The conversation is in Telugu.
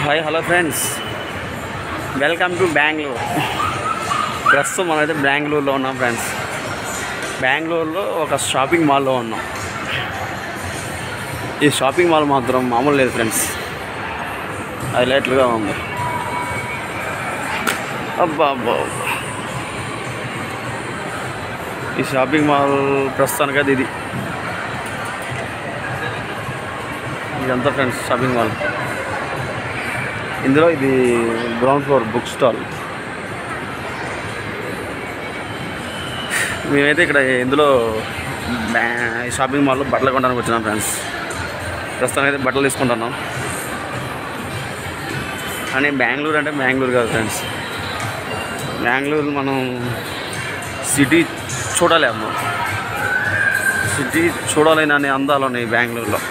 Hi hello friends, welcome to Bengaluru. ప్రస్తుతం మనమైతే బెంగళూరులో ఉన్నాం ఫ్రెండ్స్. బెంగళూరులో ఒక షాపింగ్ మాల్లో ఉన్నాం. ఈ షాపింగ్ మాల్ మాత్రం మామూలు లేదు ఫ్రెండ్స్, హైలైట్గా ఉంది. అబ్బా అబ్బా, ఈ షాపింగ్ మాల్ ప్రస్తుతానికి అది ఇదంతా ఫ్రెండ్స్ షాపింగ్ మాల్. ఇందులో ఇది గ్రౌండ్ ఫ్లోర్ బుక్ స్టాల్. మేమైతే ఇక్కడ ఇందులో షాపింగ్ మాల్లో బట్టలు కొనడానికి వచ్చినాం ఫ్రెండ్స్. ప్రస్తుతానికి అయితే బట్టలు తీసుకుంటున్నాం. కానీ బెంగళూరు అంటే బెంగళూరు కాదు ఫ్రెండ్స్. బెంగళూరు మనం సిటీ చూడలేము. సిటీ చూడాలని అనే అందాలు ఉన్నాయి బెంగళూరులో.